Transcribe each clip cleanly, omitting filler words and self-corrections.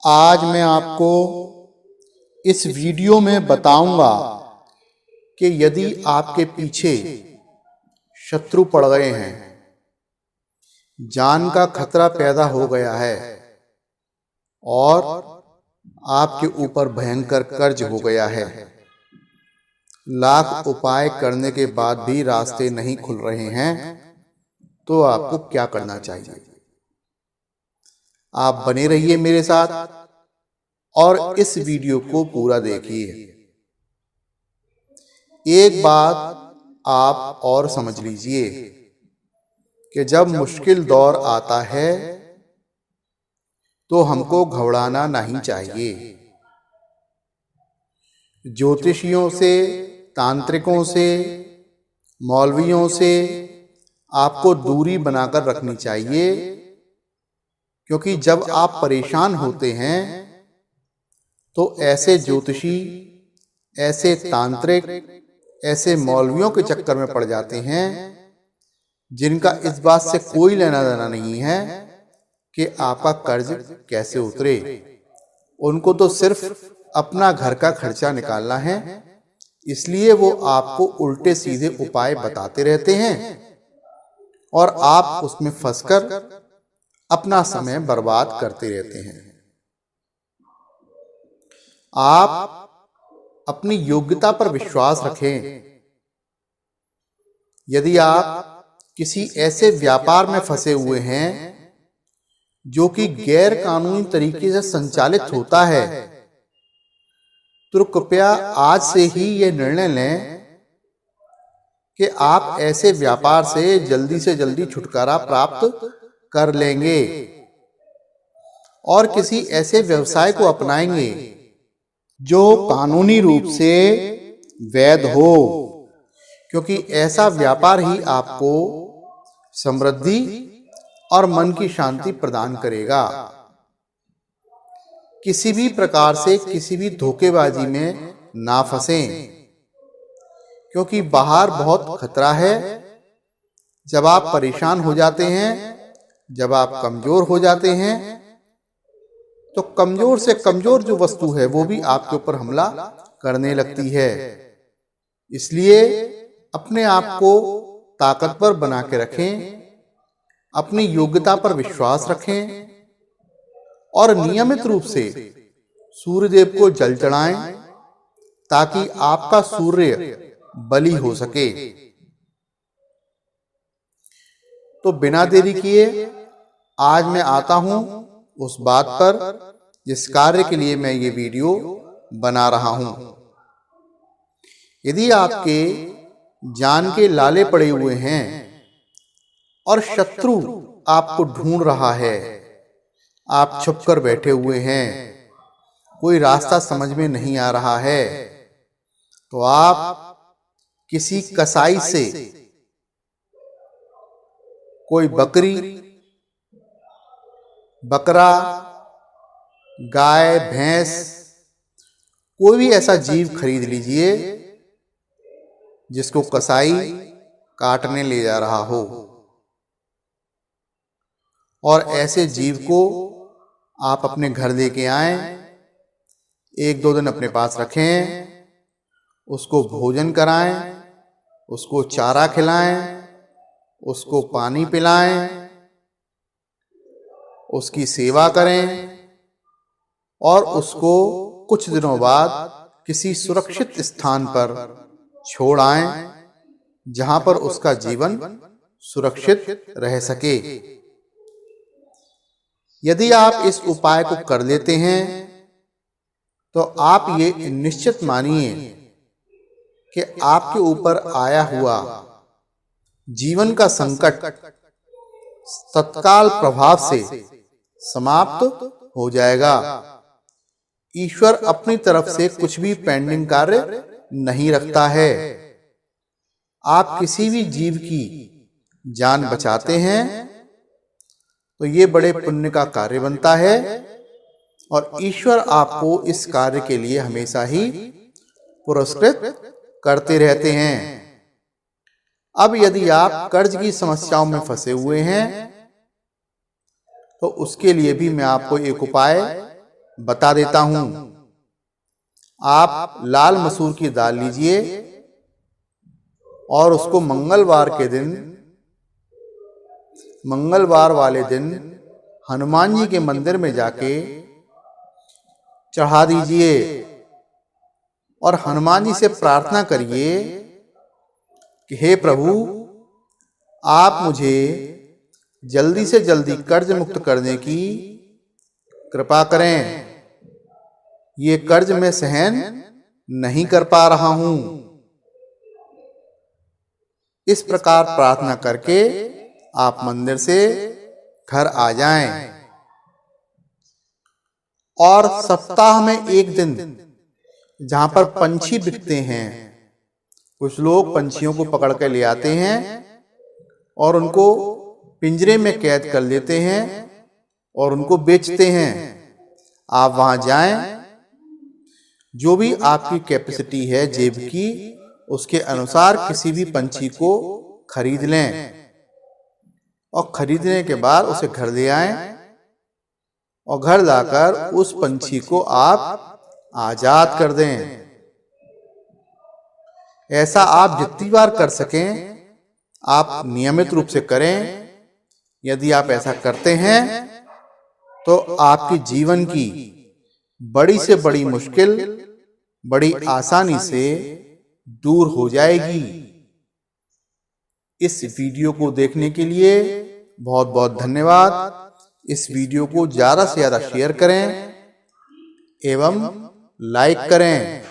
आज मैं आपको इस वीडियो में बताऊंगा कि यदि आपके पीछे शत्रु पड़ गए हैं, जान का खतरा पैदा हो गया है और आपके ऊपर भयंकर कर्ज हो गया है, लाख उपाय करने के बाद भी रास्ते नहीं खुल रहे हैं, तो आपको क्या करना चाहिए। आप बने रहिए मेरे साथ और इस वीडियो को पूरा देखिए। एक बात आप और समझ लीजिए कि जब मुश्किल दौर आता है तो हमको घबराना नहीं चाहिए। ज्योतिषियों से, तांत्रिकों से, मौलवियों से आपको दूरी बनाकर रखनी चाहिए, क्योंकि जब आप परेशान होते हैं तो ऐसे ज्योतिषी, ऐसे तांत्रिक, ऐसे मौलवियों के चक्कर में पड़ जाते हैं जिनका इस बात से कोई लेना देना नहीं है कि आपका कर्ज कैसे उतरे। उनको तो सिर्फ अपना घर का खर्चा निकालना है, इसलिए वो आपको उल्टे सीधे उपाय बताते रहते हैं और आप उसमें फंसकर अपना समय बर्बाद करते रहते हैं। आप अपनी योग्यता पर विश्वास रखें। यदि आप किसी ऐसे व्यापार में फंसे हुए हैं जो कि गैर कानूनी तरीके से संचालित होता है, तो कृपया आज से ही यह निर्णय लें कि आप ऐसे व्यापार से जल्दी छुटकारा प्राप्त कर लेंगे और किसी ऐसे व्यवसाय को अपनाएंगे जो कानूनी रूप से वैध हो, क्योंकि ऐसा व्यापार ही आपको समृद्धि और मन की शांति प्रदान करेगा। किसी भी प्रकार से किसी भी धोखेबाजी में ना फंसें, क्योंकि बाहर बहुत खतरा है। जब आप परेशान हो जाते हैं, जब आप कमजोर हो जाते हैं, तो कमजोर से कमजोर जो वस्तु है वो भी आपके ऊपर हमला करने लगती है। इसलिए अपने आप को ताकतवर बना के रखें, अपनी योग्यता पर विश्वास रखें और नियमित रूप से सूर्यदेव को जल चढ़ाएं ताकि आपका सूर्य बलि हो सके। तो बिना देरी किए आज मैं आता हूं उस बात पर जिस कार्य के लिए मैं ये वीडियो बना रहा हूं। यदि आपके जान के लाले पड़े हुए हैं और शत्रु आपको ढूंढ रहा है, आप छुपकर बैठे हुए हैं, कोई रास्ता समझ में नहीं आ रहा है, तो आप किसी कसाई से कोई बकरी, बकरा, गाय, भैंस, कोई भी ऐसा जीव खरीद लीजिए जिसको कसाई काटने ले जा रहा हो, और ऐसे जीव को आप अपने घर लेके आएं, 1-2 दिन अपने पास रखें, उसको भोजन कराएं, उसको चारा खिलाएं, उसको पानी पिलाएं, उसकी सेवा करें और उसको कुछ दिनों बाद किसी सुरक्षित स्थान पर छोड़ आएं जहां पर उसका जीवन सुरक्षित रह सके। यदि आप इस उपाय को कर लेते हैं तो आप ये निश्चित मानिए कि आपके ऊपर आया हुआ जीवन का संकट तत्काल प्रभाव से समाप्त हो जाएगा। ईश्वर अपनी तरफ से कुछ भी पेंडिंग कार्य नहीं रखता है। आप किसी भी जीव की जान बचाते हैं तो ये बड़े पुण्य का कार्य बनता है और ईश्वर आपको इस कार्य के लिए हमेशा ही पुरस्कृत करते रहते हैं। अब यदि आप कर्ज की समस्याओं में फंसे हुए हैं तो उसके लिए भी मैं आपको एक उपाय बता देता हूं। आप लाल मसूर की दाल लीजिए और उसको मंगलवार वाले दिन हनुमान जी के मंदिर में जाके चढ़ा दीजिए और हनुमान जी से प्रार्थना करिए कि हे प्रभु, आप मुझे जल्दी से जल्दी कर्ज मुक्त करने की कृपा करें। ये कर्ज मैं सहन नहीं कर पा रहा हूं। इस प्रकार प्रार्थना करके आप मंदिर से घर आ जाएं और सप्ताह में एक दिन जहां पर पंछी बिकते हैं, कुछ लोग पंछियों को पकड़ के ले आते हैं और उनको पिंजरे में कैद कर लेते हैं और उनको बेचते हैं। आप वहां जाएं, जो भी आपकी कैपेसिटी है जेब की, उसके अनुसार किसी भी पंछी को खरीद लें और खरीदने के बाद उसे घर ले आएं और घर लाकर उस पंछी को आप आजाद कर दें। ऐसा आप जितनी बार कर सकें आप नियमित रूप से करें। यदि आप ऐसा करते हैं तो आपके जीवन की बड़ी से बड़ी मुश्किल बड़ी आसानी से दूर हो जाएगी। इस वीडियो को देखने के लिए बहुत बहुत धन्यवाद। इस वीडियो को ज़्यादा से ज़्यादा शेयर करें एवं लाइक करें।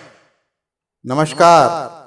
नमस्कार।